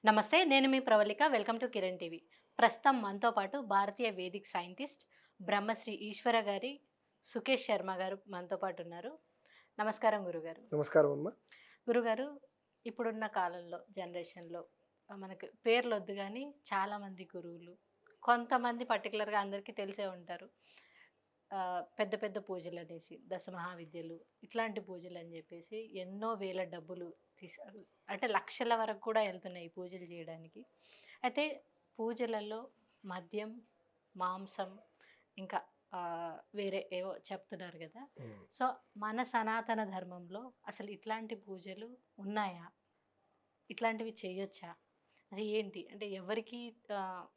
నమస్తే. నేను మీ Pravalika. Welcome to Kiran TV. ప్రస్తుతం మనతో పాటు భారతీయ వేదిక్ సైంటిస్ట్ బ్రహ్మశ్రీ ఈశ్వర గారి, సుకేష్ శర్మ గారు మనతో పాటు ఉన్నారు. నమస్కారం గురుగారు. నమస్కారం అమ్మ. గురుగారు, ఇప్పుడున్న కాలంలో జనరేషన్‌లో మనకు పేర్లొద్దు గానీ చాలామంది గురువులు, కొంతమంది పర్టిక్యులర్‌గా అందరికీ తెలిసే ఉంటారు. పెద్ద పెద్ద పూజలనేసి, దశమహావిద్యలు ఇట్లాంటి పూజలని జెప్పేసి ఎన్నో వేల డబ్బులు తీస్ అంటే లక్షల వరకు కూడా ఎళ్తున్నాయి ఈ పూజలు జేయడానికి. అయితే పూజలలో మద్యం, మాంసం ఇంకా వేరే ఏవో చెప్తున్నారు గదా! హ్మ్. సో, మన సనాతన ధర్మంలో అసలు ఇట్లాంటి పూజలు ఉన్నాయా? ఇట్లాంటివి చేయొచ్చా? అది ఏంటి? అంటే ఎవరికి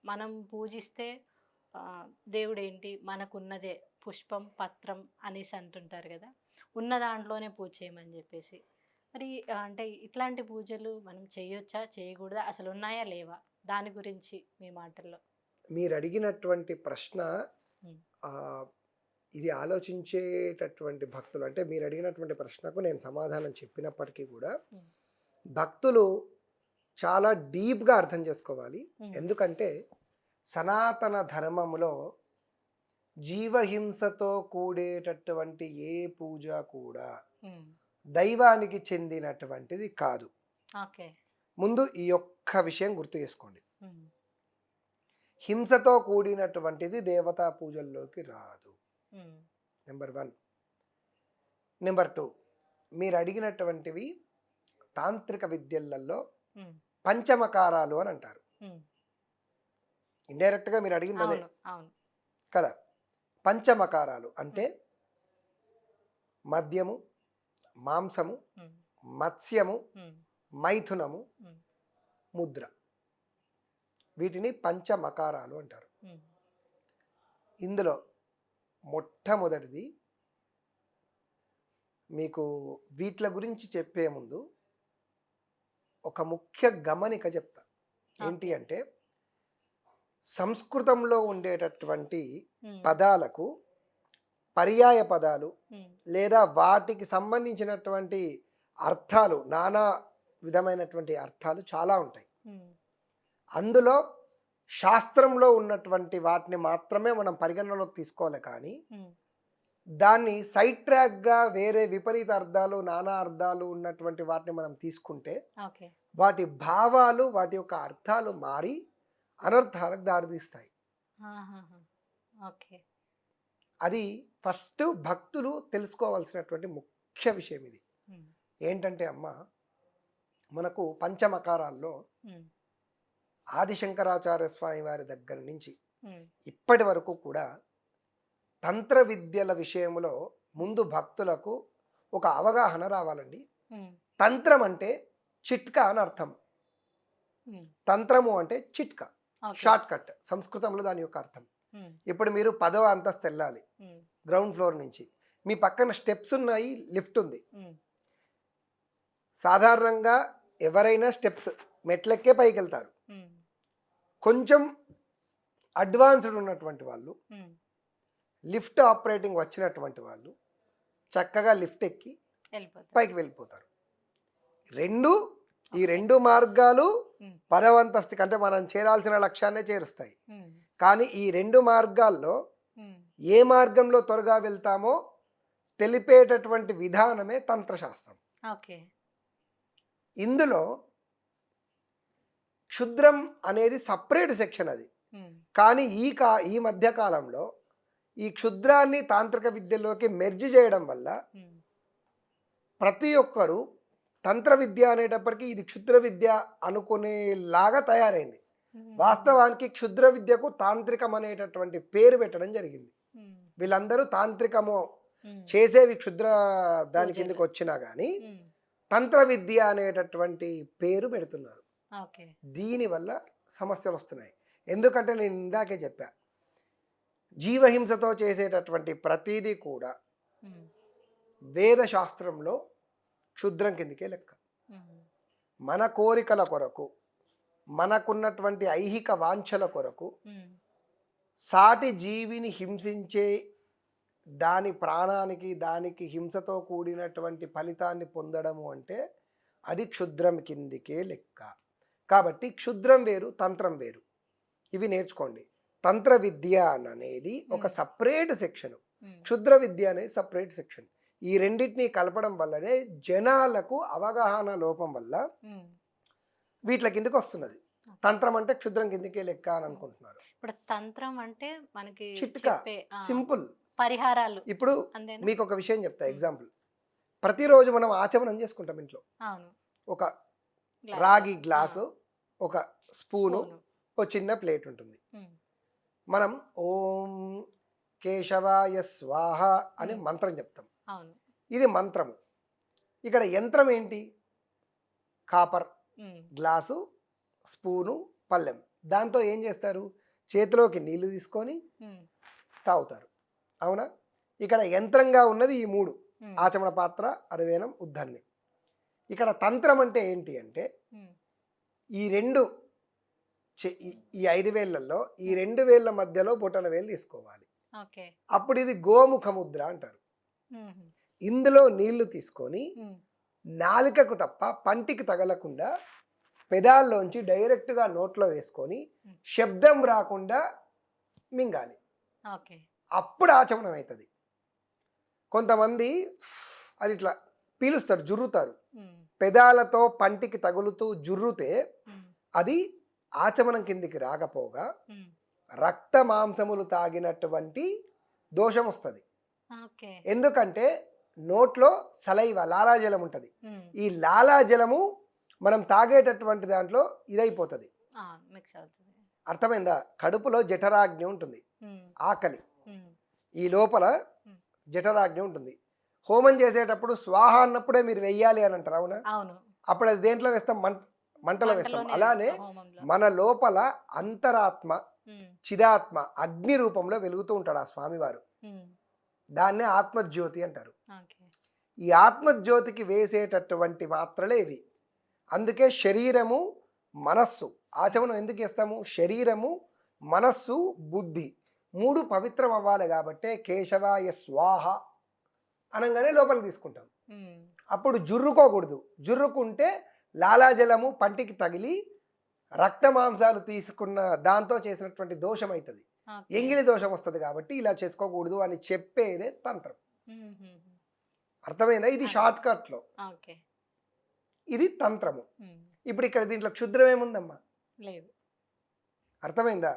మనం పూజిస్తే దేవుడేంటి మనకున్నదే పుష్పం, పత్రం అనేసి అంటుంటారు గదా! ఉన్న దాంట్లోనే పూజ చేయమని జెప్పేసి. మరి అంటే ఇట్లాంటి పూజలు మనం చేయొచ్చా? చేయకూడదా? అసలున్నాయా? లేవా? దాని గురించి మీ మాటల్లో. మీరడిగినటువంటి ప్రశ్న హ్మ్. ఆహ్, ఇది ఆలోచించేటటువంటి భక్తులు అంటే మీరడిగినటువంటి ప్రశ్నకు నేను సమాధానం చెప్పినప్పటికీ గూడా, హ్మ్. భక్తులు చాలా డీప్‌గా అర్థం చేసుకోవాలి. హ్మ్. ఎందుకంటే సనాతన ధర్మములో జీవహింసతో కూడేటటువంటి ఏ పూజ కూడా హ్మ్. దైవానికి చెందినటువంటిది కాదు. ఓకే. ముందు ఈ ఒక్క విషయం గుర్తు చేసుకోండి. హ్మ్. హింసతో కూడినటువంటిది దేవతా పూజల్లోకి రాదు. హ్మ్. నెంబర్ 1. నెంబర్ 2, మీరడిగినటువంటివి తాంత్రిక విద్యలలో హ్మ్. పంచమకారాలు అని అంటారు. హ్మ్. ఇండైరెక్ట్‌గా మీరడిగింది అదే అవును. అవును. కదా! పంచమకారాలు అంటే హ్మ్. మద్యము, మాంసము, హ్మ్. మత్స్యము, హ్మ్. మైథునము, హ్మ్. ముద్ర. వీటిని పంచమకారాలు అంటారు. హ్మ్. ఇందులో మొట్టమొదటిది మీకు వీట్ల గురించి చెప్పే ముందు ఒక ముఖ్య గమనిక చెప్తా. ఏంటి ఓకే. అంటే సంస్కృతంలో ఉండేటటువంటి హ్మ్. పదాలకు పర్యాయ పదాలు హ్మ్. లేదా వాటికి సంబంధించినటువంటి అర్థాలు నానా విధమైనటువంటి అర్థాలు చాలా ఉంటాయి. హ్మ్. అందులో శాస్త్రంలో ఉన్నటువంటి వాటిని మాత్రమే మనం పరిగణనలోకి తీసుకోవాలి కానీ హ్మ్. దాన్ని సైడ్ ట్రాక్‌గా వేరే విపరీత అర్థాలు, నానా అర్థాలు ఉన్నటువంటి వాటిని మనం తీసుకుంటే ఓకే. వాటి భావాలు, వాటి యొక్క అర్థాలు మారి అనర్థాలకు దారితీస్తాయి. ఆహాహా! ఓకే. అది ఫస్ట్ భక్తులు తెలుసుకోవాల్సినటువంటి ముఖ్య విషయం ఇది. హ్మ్. ఏంటంటే అమ్మ, మనకు పంచమకారాల్లో హ్మ్. ఆదిశంకరాచార్య స్వామి వారి దగ్గర నుంచి హ్మ్. ఇప్పటి వరకు కూడా తంత్ర విద్యల విషయంలో హ్మ్. ముందు భక్తులకు ఒక అవగాహన రావాలండి. హ్మ్. తంత్రం అంటే చిట్కా అని అర్థం. హ్మ్. తంత్రము అంటే చిట్కా, ఓకే. Short cut. సంస్కృతంలో దాని యొక్క అర్థం. హ్మ్. ఇప్పుడు మీరు 10వ అంతస్తు వెళ్ళాలి హ్మ్. గ్రౌండ్ ఫ్లోర్ నుంచి. మీ పక్కన స్టెప్స్ ఉన్నాయి, లిఫ్ట్ ఉంది. హ్మ్. సాధారణంగా ఎవరైనా స్టెప్స్ మెట్లెక్కే పైకెళ్తారు. హ్మ్. కొంచెం అడ్వాన్స్డ్ ఉన్నటువంటి వాళ్ళు, హ్మ్. లిఫ్ట్ ఆపరేటింగ్ వచ్చినటువంటి వాళ్ళు చక్కగా లిఫ్ట్ ఎక్కి ఎళ్ళిపోతారు. పైకి వెళ్ళిపోతారు. 2 ఈ ఓకే. 2 మార్గాలు హ్మ్. 10వ అంతస్తుకి అంటే మనం చేరాల్సిన లక్ష్యాన్నే చేరుస్తాయి. హ్మ్. కానీ ఈ 2 మార్గాల్లో హ్మ్. ఏ మార్గంలో త్వరగా వెళ్తామో తెలిపేటటువంటి విధానమే తంత్రశాస్త్రం. ఓకే. ఇందులో క్షుద్రం అనేది సెపరేట్ సెక్షన్ అది. హ్మ్. కానీ ఈ మధ్య కాలంలో ఈ క్షుద్రాన్ని తాంత్రిక విద్యలోకి మెర్జ్ చేయడం వల్ల హ్మ్. ప్రతి ఒక్కరు తంత్ర విద్య అనేటప్పటికి ఇది క్షుద్ర విద్య అనుకునేలాగా తయారైంది. హుహుహుహు. వాస్తవానికి క్షుద్ర విద్యకు తాంత్రికం అనేటటువంటి పేరు పెట్టడం జరిగింది. హ్మ్. వీళ్ళందరూ తాంత్రికము హ్మ్. చేసేవి క్షుద్ర దాని పూజలు. కిందకి వచ్చినా గానీ హ్మ్. తంత్ర విద్య అనేటటువంటి పేరు పెడుతున్నారు. ఓకే. దీనివల్ల సమస్యలొస్తున్నాయి. ఎందుకంటే నేను ఇందాకే చెప్పా. జీవహింసతో చేసేటటువంటి ప్రతీదీ కూడా హ్మ్. వేద శాస్త్రంలో క్షుద్రం కిందకే లెక్క. హ్మ్. మన కోరికల కొరకు, మనకున్నటువంటి ఐహిక వాంఛల కొరకు, హ్మ్. సాటి జీవిని హింసించే దాని ప్రాణానికి, దానికి హింసతో కూడినటువంటి ఫలితాన్ని పొందడము అంటే అది క్షుద్రం కిందికే లెక్క. కాబట్టి క్షుద్రం వేరు, తంత్రం వేరు. ఇవి నేర్చుకోండి. తంత్ర విద్య అనేది ఒక సపరేట్ సెక్షన్, క్షుద్ర విద్య అనేది సపరేట్ సెక్షన్. ఈ రెండింటిని కలపడం వల్లనే జనాలకు అవగాహన లోపం వల్ల వీటిల కిందకి వస్తున్నది. తంత్రం అంటే క్షుద్రం కిందకే లెక్క అని అనుకుంటున్నారు. ఇప్పుడు తంత్రం అంటే మనకి చిట్కా, సింపుల్ పరిహారాలు. ఇప్పుడు మీకు ఒక విషయం చెప్తా. ఎగ్జాంపుల్, ప్రతిరోజు మనం ఆచమనం చేసుకుంటాం ఇంట్లో. ఒక రాగి గ్లాసు, ఒక స్పూను, ఒక చిన్న ప్లేట్ ఉంటుంది. మనం ఓం కేశవాయ స్వాహ అని మంత్రం చెప్తాం. ఇది మంత్రము. ఇక్కడ యంత్రం ఏంటి? కాపర్ గ్లాసు, స్పూను, పళ్ళెం. దాంతో ఏం చేస్తారు? చేతిలోకి నీళ్లు తీసుకొని తాగుతారు. అవునా? ఇక్కడ యంత్రంగా ఉన్నది ఈ మూడు: ఆచమన పాత్ర, అరవేనం, ఉద్ధరణి. ఇక్కడ తంత్రం అంటే ఏంటి అంటే ఈ రెండు ఈ 5 వేళ్లలో ఈ 2 వేళ్ల మధ్యలో బొటన వేలు తీసుకోవాలి. అప్పుడు ఇది గోముఖ ముద్ర అంటారు. ఇందులో నీళ్లు తీసుకొని నాలుకకు తప్ప పంటికి తగలకుండా పెదాల్లోంచి డైరెక్ట్గా నోట్లో వేసుకొని శబ్దం రాకుండా మింగాలి. అప్పుడు ఆచమనం అవుతుంది. కొంతమంది అది ఇట్లా పీలుస్తారు, జుర్రుతారు. పెదాలతో పంటికి తగులుతూ జుర్రుతే అది ఆచమనం కిందికి రాకపోగా రక్త మాంసములు తాగినటువంటి దోషం వస్తుంది. ఎందుకంటే నోట్లో సలైవ, లాలాజలం ఉంటుంది. ఈ లాలాజలము మనం తాగేటటువంటి దాంట్లో ఇదైపోతుంది. అర్థమైందా? కడుపులో జఠరాగ్ని ఉంటుంది, ఆకలి. ఈ లోపల జఠరాగ్ని ఉంటుంది. హోమం చేసేటప్పుడు స్వాహ అన్నప్పుడే మీరు వెయ్యాలి అని అంటారు. అవునా? అప్పుడు అది దేంట్లో వేస్తాం? మంటలో వేస్తాం. అలానే మన లోపల అంతరాత్మ, చిదాత్మ అగ్ని రూపంలో వెలుగుతూ ఉంటాడు ఆ స్వామివారు. దాన్నే ఆత్మజ్యోతి అంటారు. ఈ ఆత్మజ్యోతికి వేసేటటువంటి మాత్రలే ఇవి. అందుకే శరీరము, మనస్సు, ఆచమనం ఎందుకు వేస్తాము? శరీరము, మనస్సు, బుద్ధి మూడు పవిత్రం అవ్వాలి కాబట్టే కేశవాయ స్వాహ అనగానే లోపలికి తీసుకుంటాం. అప్పుడు జుర్రుకోకూడదు. జుర్రుకుంటే లాలాజలము పంటికి తగిలి రక్త మాంసాలు తీసుకున్న దాంతో చేసినటువంటి దోషం అవుతుంది, ఎంగిలి దోషం వస్తుంది. కాబట్టి ఇలా చేసుకోకూడదు అని చెప్పేదే తంత్రం. అర్థమైందా? ఇది షార్ట్ కట్ లో, ఇది తంత్రము. ఇప్పుడు ఇక్కడ దీంట్లో క్షుద్రం ఏముందమ్మా? లేదు. అర్థమైందా?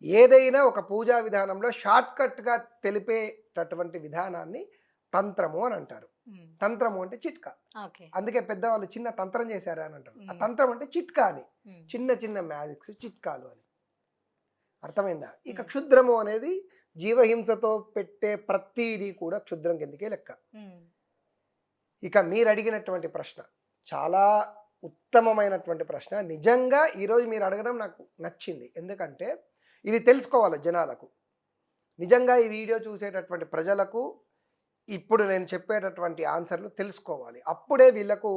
ఏదైనా ఒక పూజా విధానంలో షార్ట్ కట్ గా తెలిపేటటువంటి విధానాన్ని తంత్రము అని అంటారు. తంత్రము అంటే చిట్కా. అందుకే పెద్దవాళ్ళు చిన్న తంత్రం చేశారా అని అంటారు. ఆ తంత్రం అంటే చిట్కా అని, చిన్న చిన్న మ్యాజిక్స్, చిట్కాలు అని. అర్థమైందా? ఇక క్షుద్రము అనేది జీవహింసతో పెట్టే ప్రతిదీ కూడా క్షుద్రం కిందకే లెక్క. ఇక మీరు అడిగినటువంటి ప్రశ్న చాలా ఉత్తమమైనటువంటి ప్రశ్న. నిజంగా ఈరోజు మీరు అడగడం నాకు నచ్చింది. ఎందుకంటే ఇది తెలుసుకోవాలి జనాలకు. నిజంగా ఈ వీడియో చూసేటటువంటి ప్రజలకు ఇప్పుడు నేను చెప్పేటటువంటి ఆన్సర్లు తెలుసుకోవాలి. అప్పుడే వీళ్ళకు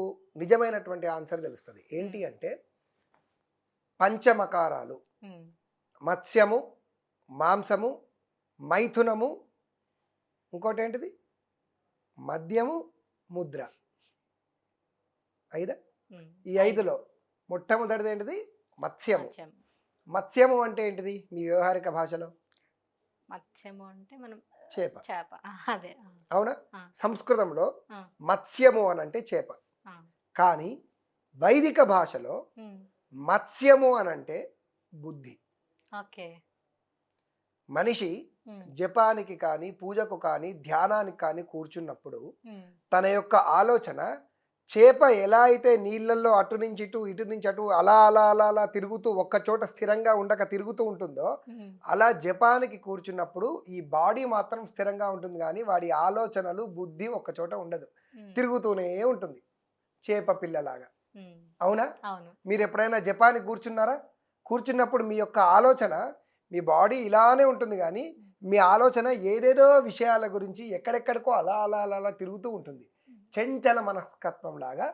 నిజమైనటువంటి ఆన్సర్ తెలుస్తుంది. ఏంటి అంటే పంచమకారాలు: మత్స్యము, మాంసము, మైథునము, ఇంకోటి ఏంటిది మద్యము, ముద్ర. 5. ఈ 5లో మొట్టమొదటిది ఏంటిది? మత్స్యము. మత్స్యము అంటే ఏంటిది మీ వ్యవహారిక భాషలో? మత్స్యము అంటే మనం చేప. అదే. అవునా? సంస్కృతంలో మత్స్యము అని అంటే చేప. కానీ వైదిక భాషలో మత్స్యము అని అంటే బుద్ధి. మనిషి జపానికి కానీ పూజకు కానీ ధ్యానానికి కానీ కూర్చున్నప్పుడు తన యొక్క ఆలోచన చేప ఎలా అయితే నీళ్ళల్లో అటు నుంచి ఇటు, ఇటు నుంచి అటు అలా అలా అలా అలా తిరుగుతూ ఒక్క చోట స్థిరంగా ఉండక తిరుగుతూ ఉంటుందో, అలా జపానికి కూర్చున్నప్పుడు ఈ బాడీ మాత్రం స్థిరంగా ఉంటుంది, కానీ వాడి ఆలోచనలు, బుద్ధి ఒక్క చోట ఉండదు, తిరుగుతూనే ఉంటుంది చేప పిల్లలాగా. అవునా? మీరు ఎప్పుడైనా జపానికి కూర్చున్నారా? కూర్చున్నప్పుడు మీ యొక్క ఆలోచన, మీ బాడీ ఇలానే ఉంటుంది, కానీ మీ ఆలోచన ఏదేదో విషయాల గురించి ఎక్కడెక్కడికో అలా అలా అలా అలా తిరుగుతూ ఉంటుంది. చంచల మనస్తత్వం లాగా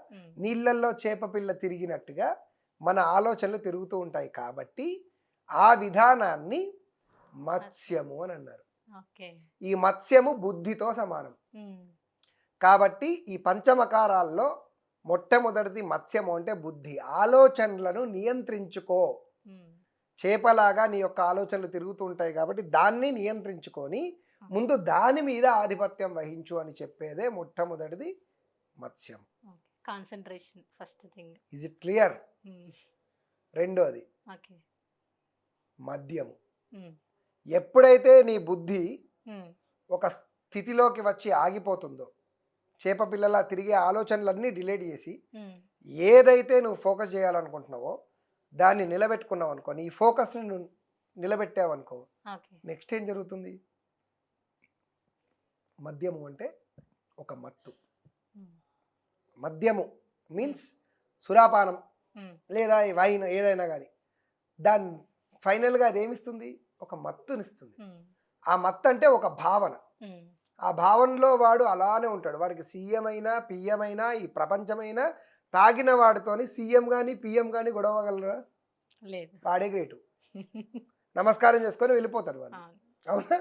నీళ్ళల్లో చేప పిల్ల తిరిగినట్టుగా మన ఆలోచనలు తిరుగుతూ ఉంటాయి. కాబట్టి ఆ విధానాన్ని మత్స్యము అని అన్నారు. ఈ మత్స్యము బుద్ధితో సమానం. కాబట్టి ఈ పంచమకారాల్లో మొట్టమొదటిది మత్స్యము అంటే బుద్ధి, ఆలోచనలను నియంత్రించుకో. చేపలాగా నీ యొక్క ఆలోచనలు తిరుగుతూ ఉంటాయి కాబట్టి దాన్ని నియంత్రించుకొని ముందు దాని మీద ఆధిపత్యం వహించు అని చెప్పేదే మొట్టమొదటిది మత్స్యం. Concentration first thing. Is it clear? రెండోది మద్యము. ఎప్పుడైతే నీ బుద్ధి ఒక స్థితిలోకి వచ్చి ఆగిపోతుందో, చేప పిల్లలా తిరిగే ఆలోచనలన్నీ డిలీట్ చేసి ఏదైతే నువ్వు ఫోకస్ చేయాలనుకుంటున్నావో దాన్ని నిలబెట్టుకున్నావు అనుకో, నీ ఫోకస్ని నువ్వు నిలబెట్టావనుకో, నెక్స్ట్ ఏం జరుగుతుంది? మద్యము అంటే ఒక మత్తు. మద్యము మీన్స్ సురాపానం లేదా వైన్ ఏదైనా కానీ దాని ఫైనల్గా అది ఏమిస్తుంది? ఒక మత్తునిస్తుంది. ఆ మత్తు అంటే ఒక భావన. ఆ భావనలో వాడు అలానే ఉంటాడు. వాడికి సీఎం అయినా పిఎం అయినా ఈ ప్రపంచమైనా తాగిన వాడితోని సీఎం కానీ పిఎం కానీ గొడవగలరా? లేదు. వాడే గ్రేటు. నమస్కారం చేసుకొని వెళ్ళిపోతాడు వాడు. అవునా?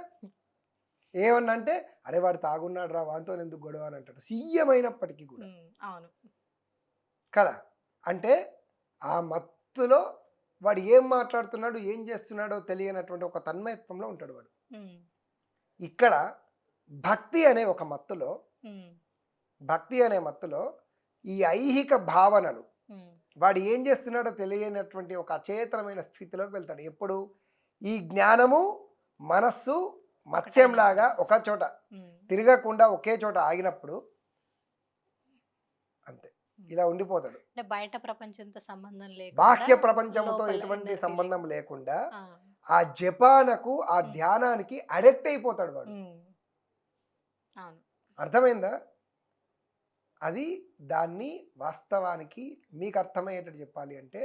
ఏమన్నా అంటే అరే వాడు తాగున్నాడు రా, వాడితో ఎందుకు గొడవ అని అంటాడు, సీఎం అయినప్పటికీ కూడా. అవును కదా. అంటే ఆ మత్తులో వాడు ఏం మాట్లాడుతున్నాడు ఏం చేస్తున్నాడో తెలియనటువంటి ఒక తన్మయత్వంలో ఉంటాడు వాడు. ఇక్కడ భక్తి అనే ఒక మత్తులో, భక్తి అనే మత్తులో ఈ ఐహిక భావనలు వాడు ఏం చేస్తున్నాడో తెలియనటువంటి ఒక అచేతనమైన స్థితిలోకి వెళ్తాడు. ఎప్పుడు ఈ జ్ఞానము మనస్సు మత్స్యంలాగా ఒక చోట తిరగకుండా ఒకే చోట ఆగినప్పుడు అంతే ఇలా ఉండిపోతాడు. బయట ప్రపంచంతో సంబంధం లేకుండా, బాహ్య ప్రపంచంతో ఎటువంటి సంబంధం లేకుండా ఆ జపానకు ఆ ధ్యానానికి అడిక్ట్ అయిపోతాడు వాడు. అర్థమైందా? అది దాన్ని వాస్తవానికి మీకు అర్థమయ్యేటట్టు చెప్పాలి అంటే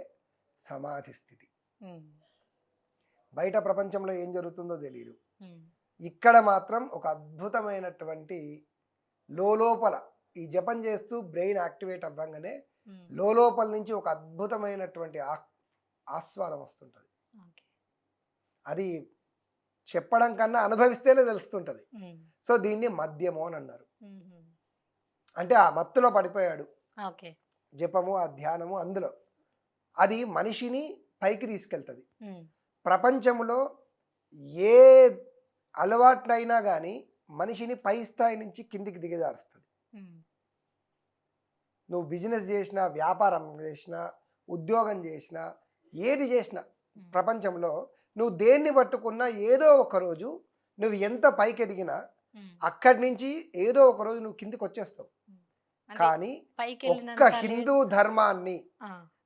సమాధి స్థితి. బయట ప్రపంచంలో ఏం జరుగుతుందో తెలియదు, ఇక్కడ మాత్రం ఒక అద్భుతమైనటువంటి లోపల ఈ జపం చేస్తూ బ్రెయిన్ యాక్టివేట్ అవ్వగానే లోపల నుంచి ఒక అద్భుతమైనటువంటి ఆస్వాదం వస్తుంటుంది. అది చెప్పడం కన్నా అనుభవిస్తేనే తెలుస్తుంటుంది. సో దీన్ని మద్యము అని అన్నారు. అంటే ఆ మత్తులో పడిపోయాడు, జపము ఆ ధ్యానము అందులో, అది మనిషిని పైకి తీసుకెళ్తుంది. ప్రపంచంలో ఏ అలవాట్లైనా కానీ మనిషిని పై స్థాయి నుంచి కిందికి దిగజారుస్తుంది. నువ్వు బిజినెస్ చేసినా, వ్యాపారం చేసినా, ఉద్యోగం చేసినా, ఏది చేసినా ప్రపంచంలో నువ్వు దేన్ని పట్టుకున్నా ఏదో ఒక రోజు నువ్వు ఎంత పైకి ఎదిగినా అక్కడి నుంచి ఏదో ఒక రోజు నువ్వు కిందికి వచ్చేస్తావు. కానీ ఒక్క హిందూ ధర్మాన్ని,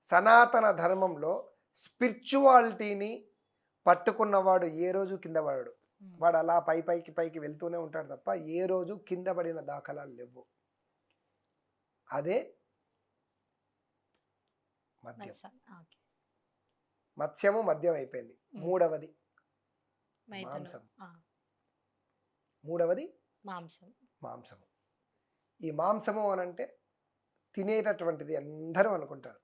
సనాతన ధర్మంలో స్పిరిచువాలిటీని పట్టుకున్నవాడు ఏ రోజు కింద పడడు. వాడు అలా పైకి వెళ్తూనే ఉంటాడు తప్ప ఏ రోజు కింద పడిన దాఖలాలు లేవు. అదే మద్యం. మత్స్యము మద్యం అయిపోయింది. మూడవది మాంసం. మూడవది మాంసము. ఈ మాంసము అనంటే తినేటటువంటిది అందరూ అనుకుంటారు.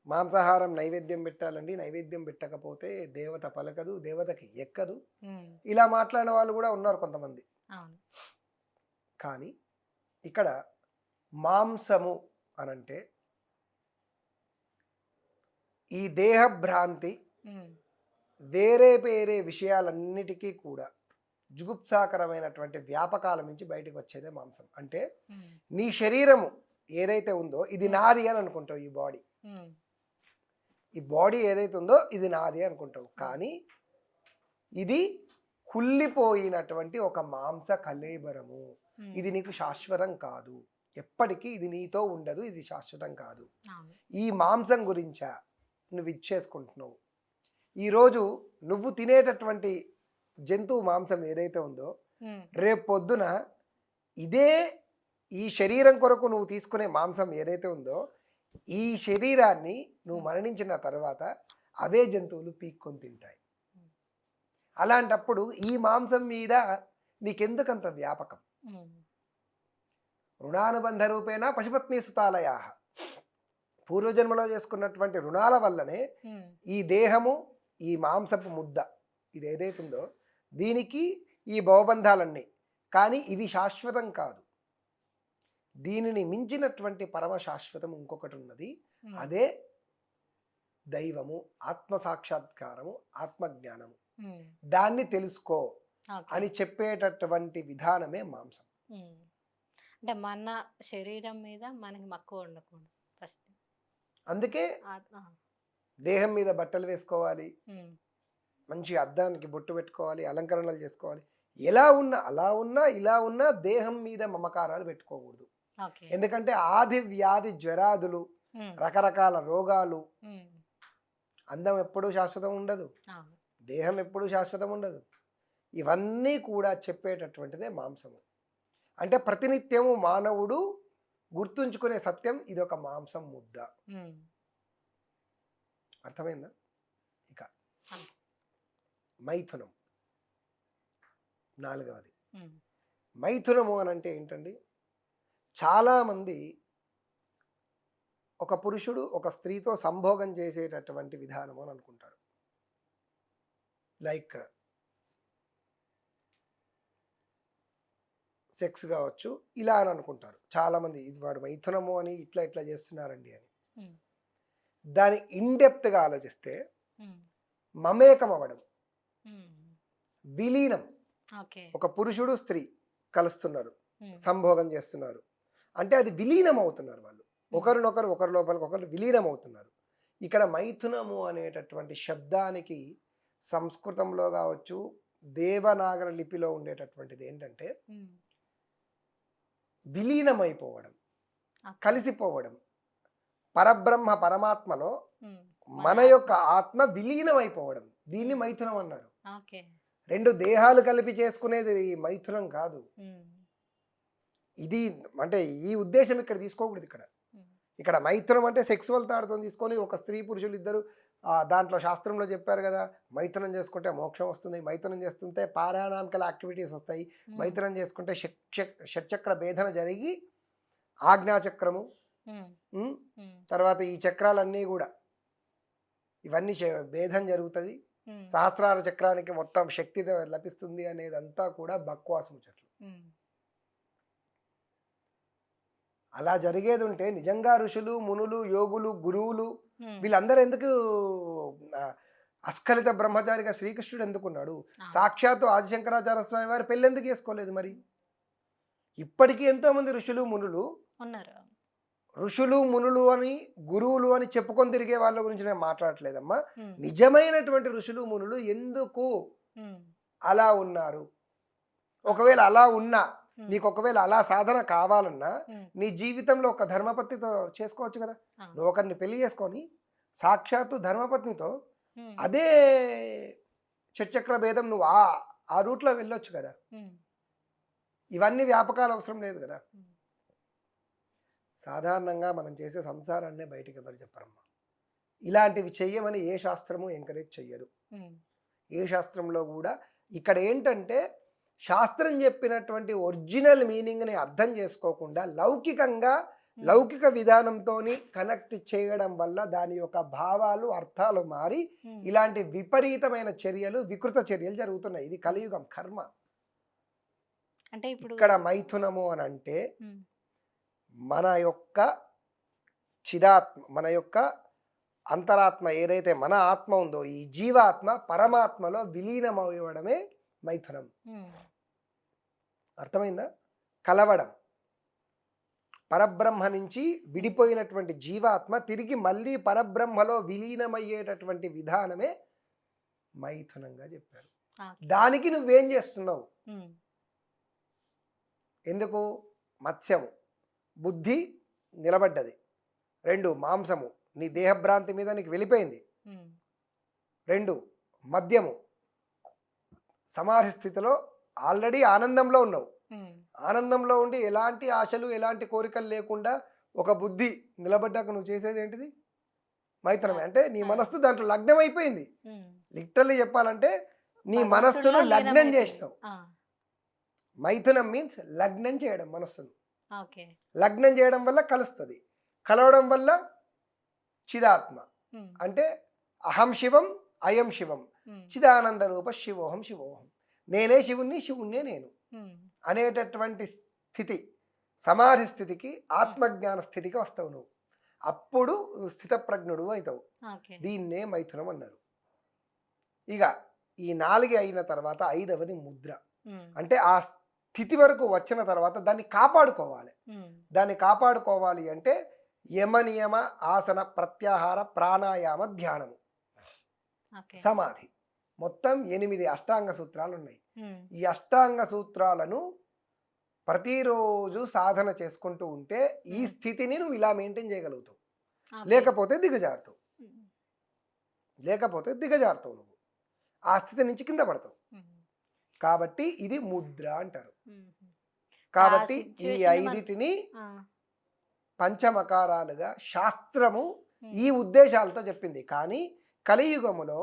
మాంసాహారం నైవేద్యం పెట్టాలండి, నైవేద్యం పెట్టకపోతే దేవత పలకదు, దేవతకి ఎక్కదు, ఇలా మాట్లాడిన వాళ్ళు కూడా ఉన్నారు కొంతమంది. కానీ ఇక్కడ మాంసము అనంటే ఈ దేహభ్రాంతి వేరే వేరే విషయాలన్నిటికీ కూడా జుగుప్సాకరమైనటువంటి వ్యాపకాల నుంచి బయటకు వచ్చేదే మాంసం. అంటే నీ శరీరము ఏదైతే ఉందో ఇది నాది అని అనుకుంటావు. ఈ బాడీ ఏదైతే ఉందో ఇది నాది అనుకుంటావు. కానీ ఇది కుళ్ళిపోయినటువంటి ఒక మాంస కళేబరము. ఇది నీకు శాశ్వతం కాదు, ఎప్పటికీ ఇది నీతో ఉండదు, ఇది శాశ్వతం కాదు. ఈ మాంసం గురించా నువ్వు ఇచ్చేసుకుంటున్నావు. ఈరోజు నువ్వు తినేటటువంటి జంతువు మాంసం ఏదైతే ఉందో రేపు పొద్దున ఇదే ఈ శరీరం కొరకు నువ్వు తీసుకునే మాంసం ఏదైతే ఉందో ఈ శరీరాన్ని నువ్వు మరణించిన తర్వాత అవే జంతువులు పీక్కొని తింటాయి. అలాంటప్పుడు ఈ మాంసం మీద నీకెందుకంత వ్యాపకం? రుణానుబంధ రూపేణ పశుపత్ని సుతాలయా, పూర్వజన్మలో చేసుకున్నటువంటి రుణాల వల్లనే ఈ దేహము, ఈ మాంసపు ముద్ద ఇది ఏదైతే ఉందో దీనికి ఈ భవబంధాలన్నీ. కానీ ఇవి శాశ్వతం కాదు. దీనిని మించినటువంటి పరమ శాశ్వతం ఇంకొకటి ఉన్నది, ఉమ్, అదే దైవము, ఆత్మ సాక్షాత్కారము, ఆత్మజ్ఞానము. ఉమ్, దాన్ని తెలుసుకో ఓకే. అని చెప్పేటటువంటి విధానమే మాంసం. ఉమ్. అంటే మన శరీరం మీద మనకి మక్కువ ఉండకూడదు ఫస్ట్. అందుకే దేహం మీద బట్టలు వేసుకోవాలి, మంచి అద్దానికి బొట్టు పెట్టుకోవాలి, అలంకరణలు చేసుకోవాలి. ఎలా ఉన్నా అలా ఉన్నా ఇలా ఉన్నా దేహం మీద మమకారాలు పెట్టుకోకూడదు. ఓకే. ఎందుకంటే ఆది వ్యాధి జ్వరాదులు, రకరకాల రోగాలు, అందం ఎప్పుడూ శాశ్వతం ఉండదు, అవును. దేహం ఎప్పుడూ శాశ్వతం ఉండదు. ఇవన్నీ కూడా చెప్పేటటువంటిదే మాంసము. అంటే ప్రతినిత్యము మానవుడు గుర్తుంచుకునే సత్యం ఇదొక మాంసం ముద్ద. ఉమ్, అర్థమైందా? ఇక అవును. మైథునం నాలుగవది. ఉమ్, మైథునము అని అంటే ఏంటండి? చాలామంది ఒక పురుషుడు ఒక స్త్రీతో సంభోగం చేసేటటువంటి విధానము అని అనుకుంటారు. లైక్ సెక్స్ కావచ్చు, ఇలా అని అనుకుంటారు చాలామంది. ఇది వాడు మైథునము అని ఇట్లా ఇట్లా చేస్తున్నారండి అని. ఉమ్, దాని ఇన్డెప్త్గా ఆలోచిస్తే ఉమ్, మమేకం అవ్వడం, ఉమ్, విలీనం. ఓకే. ఒక పురుషుడు స్త్రీ కలుస్తున్నారు, ఉమ్, సంభోగం చేస్తున్నారు అంటే అది విలీనం అవుతున్నారు. వాళ్ళు ఒకరినొకరు ఒకరి లోపలికి ఒకరు విలీనం అవుతున్నారు. ఇక్కడ మైథునము అనేటటువంటి శబ్దానికి సంస్కృతంలో కావచ్చు, దేవనాగర లిపిలో ఉండేటటువంటిది ఏంటంటే ఉమ్, విలీనమైపోవడం, ఓకే. కలిసిపోవడం. పరబ్రహ్మ పరమాత్మలో ఉమ్, మన యొక్క ఆత్మ విలీనమైపోవడం, దీన్ని మైథునం అన్నారు. ఓకే. రెండు దేహాలు కలిపి చేసుకునేది మైథునం కాదు. ఉమ్, ఇది అంటే ఈ ఉద్దేశం ఇక్కడ తీసుకోకూడదు. ఉమ్, ఇక్కడ మైథునం అంటే సెక్సువల్ తాడుతో తీసుకొని ఒక స్త్రీ పురుషులు ఇద్దరు దాంట్లో శాస్త్రంలో చెప్పారు కదా, మైథునం చేసుకుంటే మోక్షం వస్తుంది, మైథునం చేస్తుంటే పారానామికల్ యాక్టివిటీస్ వస్తాయి, మైథునం చేసుకుంటే షట్చక్ర భేదన జరిగి ఆజ్ఞాచక్రము, ఉమ్, ఉమ్, ఉమ్, తర్వాత ఈ చక్రాలన్నీ కూడా ఇవన్నీ భేదం జరుగుతుంది, ఉమ్, సహస్రార చక్రానికి మొత్తం శక్తి లభిస్తుంది అనేదంతా కూడా బక్వాసు ముచ్చట్లు. ఉమ్, అలా జరిగేది ఉంటే నిజంగా ఋషులు, మునులు, యోగులు, గురువులు ఉమ్, వీళ్ళందరూ ఎందుకు అస్ఖలిత బ్రహ్మచారిగా శ్రీకృష్ణుడు ఎందుకున్నాడు? సాక్షాత్తు ఆదిశంకరాచార్య స్వామి వారు పెళ్ళెందుకు చేసుకోలేదు? మరి ఇప్పటికీ ఎంతోమంది ఋషులు మునులు ఉన్నారు. ఋషులు మునులు అని గురువులు అని చెప్పుకొని తిరిగే వాళ్ళ గురించి నేను మాట్లాడట్లేదమ్మా. ఉమ్, నిజమైనటువంటి ఋషులు మునులు ఎందుకు ఉమ్, అలా ఉన్నారు? ఒకవేళ అలా ఉన్నా, ఉమ్, నీకు ఒకవేళ అలా సాధన కావాలన్నా ఉమ్, నీ జీవితంలో ఒక ధర్మపత్నితో చేసుకోవచ్చు కదా. అవును. నువ్వు ఒకరిని పెళ్లి చేసుకొని సాక్షాత్తు ధర్మపత్నితో ఉమ్, అదే షట్చక్ర భేదం నువ్వు ఆ రూట్లో వెళ్ళొచ్చు కదా. ఉమ్, ఇవన్నీ వ్యాపకాలు అవసరం లేదు కదా. ఉమ్, సాధారణంగా మనం చేసే సంసారాన్నే బయటికి ఎవరు చెప్పరమ్మా. ఇలాంటివి చెయ్యమని ఏ శాస్త్రము ఎంకరేజ్ చెయ్యదు. ఉమ్, ఏ శాస్త్రంలో కూడా. ఇక్కడ ఏంటంటే శాస్త్రం చెప్పినటువంటి ఒరిజినల్ మీనింగ్ని అర్థం చేసుకోకుండా లౌకికంగా లౌకిక విధానంతో కనెక్ట్ చేయడం వల్ల దాని యొక్క భావాలు, అర్థాలు మారి ఉమ్, ఇలాంటి విపరీతమైన చర్యలు, వికృత చర్యలు జరుగుతున్నాయి. ఇది కలియుగం, కర్మ. అంటే ఇప్పుడు ఇక్కడ మైథునము అని అంటే ఉమ్, మన యొక్క చిదాత్మ, మన యొక్క అంతరాత్మ ఏదైతే మన ఆత్మ ఉందో, ఈ జీవాత్మ పరమాత్మలో విలీనమవ్వడమే మైథునం. ఉమ్, అర్థమైందా? కలవడం. పరబ్రహ్మ నుంచి విడిపోయినటువంటి జీవాత్మ తిరిగి మళ్ళీ పరబ్రహ్మలో విలీనమయ్యేటటువంటి విధానమే మైథునంగా చెప్పారు. ఓకే. దానికి నువ్వేం చేస్తున్నావు? ఉమ్, ఎందుకు? మత్స్యము, బుద్ధి నిలబడ్డది. 2 మాంసము, నీ దేహభ్రాంతి మీద నీకు వెళ్ళిపోయింది. ఉమ్, 2 మద్యము, సమాధి స్థితిలో ఆల్రెడీ ఆనందంలో ఉన్నావు. ఉమ్, ఆనందంలో ఉండి ఎలాంటి ఆశలు, ఎలాంటి కోరికలు లేకుండా ఒక బుద్ధి నిలబడ్డాక నువ్వు చేసేది ఏంటిది? మైథునమే. అంటే నీ మనస్సు దాంట్లో లగ్నం అయిపోయింది. ఉమ్, లిటరల్లీ చెప్పాలంటే నీ భగవంతుడిలో మనస్సును లగ్నం లీనమైపోయింది. చేసినావు. ఆ, మైథునం మీన్స్ లగ్నం చేయడం మనస్సును. ఓకే. లగ్నం చేయడం వల్ల కలుస్తుంది, కలవడం వల్ల చిదాత్మ. ఉమ్, అంటే అహం శివం అయం శివం ఉమ్, చిదానంద రూప శివోహం శివోహం, నేనే శివుణ్ణి, శివుణ్ణే నేను ఉమ్, అనేటటువంటి స్థితి. సమాధి స్థితికి ఆత్మజ్ఞాన స్థితికి వస్తావు నువ్వు. అప్పుడు నువ్వు స్థితప్రజ్ఞుడు అవుతావు. ఓకే. దీన్నే మైథునం అన్నారు. ఇక ఈ 4 అయిన తర్వాత 5వది ముద్ర. అంటే ఆ స్థితి వరకు వచ్చిన తర్వాత దాన్ని కాపాడుకోవాలి. దాన్ని కాపాడుకోవాలి అంటే యమ నియమ ఆసన ప్రత్యాహార ప్రాణాయామ ధ్యానము సమాధి మొత్తం 8 అష్టాంగ సూత్రాలు ఉన్నాయి. ఈ అష్టాంగ సూత్రాలను ప్రతిరోజు సాధన చేసుకుంటూ ఉంటే ఈ స్థితిని నువ్వు ఇలా మెయింటైన్ చేయగలుగుతావు. లేకపోతే దిగజారుతావు. నువ్వు ఆ స్థితి నుంచి కింద పడతావు. కాబట్టి ఇది ముద్ర అంటారు. కాబట్టి ఈ 5టిని పంచమకారాలుగా శాస్త్రము ఈ ఉద్దేశాలతో చెప్పింది. కానీ కలియుగములో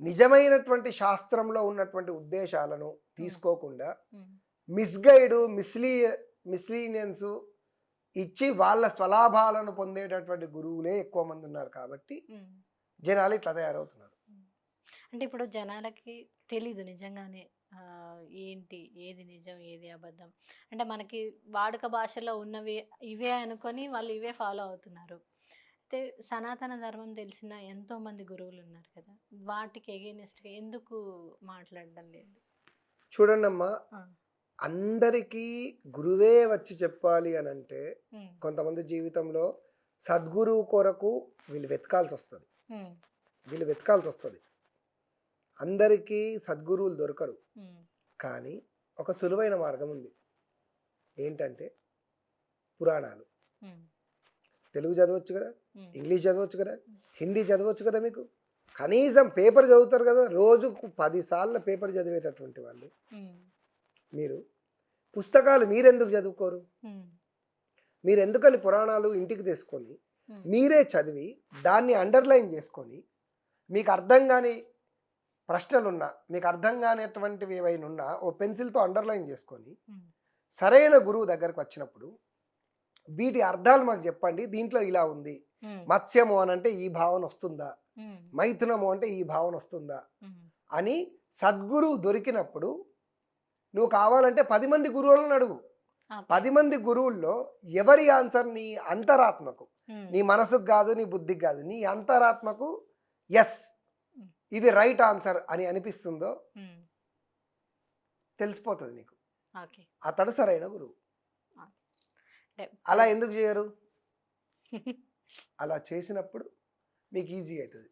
నిజమైనటువంటి శాస్త్రంలో ఉన్నటువంటి ఉద్దేశాలను తీసుకోకుండా మిస్గైడ్ మిస్లీనియన్స్ ఇచ్చి వాళ్ళ స్వలాభాలను పొందేటటువంటి గురువులే ఎక్కువ మంది ఉన్నారు. కాబట్టి జనాలు ఇట్లా తయారవుతున్నారు. అంటే ఇప్పుడు జనాలకి తెలీదు నిజంగానే ఏంటి ఏది నిజం ఏది అబద్ధం. అంటే మనకి వాడుక భాషలో ఉన్నవి ఇవే అనుకొని వాళ్ళు ఇవే ఫాలో అవుతున్నారు. అయితే సనాతన ధర్మం తెలిసిన ఎంతోమంది గురువులు ఉన్నారు కదా, వాటికి ఎగెయినెస్ట్గా ఎందుకు మాట్లాడడం లేదు? చూడండి అమ్మా, అందరికీ గురువే వచ్చి చెప్పాలి అని అంటే కొంతమంది జీవితంలో సద్గురువు కొరకు వీళ్ళు వెతకాల్సి వస్తుంది. అందరికీ సద్గురువులు దొరకరు. కానీ ఒక సులువైన మార్గం ఉంది. ఏంటంటే పురాణాలు. తెలుగు చదవచ్చు కదా, ఇంగ్లీష్ చదవచ్చు కదా, హిందీ చదవచ్చు కదా. మీకు కనీసం పేపర్ చదువుతారు కదా, రోజుకు 10 సార్లు పేపర్ చదివేటటువంటి వాళ్ళు మీరు పుస్తకాలు మీరెందుకు చదువుకోరు? మీరెందుకని పురాణాలు ఇంటికి తీసుకొని మీరే చదివి దాన్ని అండర్లైన్ చేసుకొని మీకు అర్థం కాని ప్రశ్నలున్నా, మీకు అర్థం కానిటువంటివి ఏవైనా ఉన్నా ఓ పెన్సిల్తో అండర్లైన్ చేసుకొని సరైన గురువు దగ్గరకు వచ్చినప్పుడు వీటి అర్థాలు మాకు చెప్పండి, దీంట్లో ఇలా ఉంది, మత్స్యము అని అంటే ఈ భావన వస్తుందా, మైథునము అంటే ఈ భావన వస్తుందా అని సద్గురువు దొరికినప్పుడు నువ్వు కావాలంటే 10 మంది గురువులను అడుగు. 10 మంది గురువుల్లో ఎవరి ఆన్సర్ నీ అంతరాత్మకు, నీ మనసుకు కాదు, నీ బుద్ధికి కాదు, నీ అంతరాత్మకు ఎస్ ఇది రైట్ ఆన్సర్ అని అనిపిస్తుందో తెలిసిపోతుంది నీకు. అతడు సరైన గురువు. అలా ఎందుకు చేయరు? అలా చేసినప్పుడు మీకు ఈజీ అవుతుంది.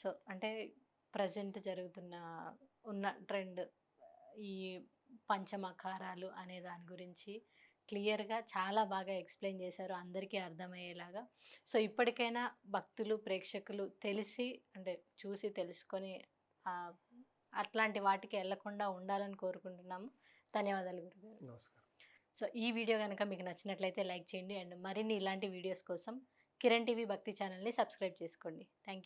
సో అంటే ప్రజెంట్ జరుగుతున్న ట్రెండ్ ఈ పంచమకారాలు అనే దాని గురించి క్లియర్గా చాలా బాగా ఎక్స్ప్లెయిన్ చేశారు, అందరికీ అర్థమయ్యేలాగా. సో ఇప్పటికైనా భక్తులు ప్రేక్షకులు తెలిసి అంటే చూసి తెలుసుకొని అట్లాంటి వాటికి వెళ్లకుండా ఉండాలని కోరుకుంటున్నాము. ధన్యవాదాలు గురుగారు. నమస్కారం. సో ఈ వీడియో కనుక మీకు నచ్చినట్లయితే లైక్ చేయండి అండ్ మరిన్ని ఇలాంటి వీడియోస్ కోసం కిరణ్ టీవీ భక్తి ఛానల్ని సబ్స్క్రైబ్ చేసుకోండి. Thank you.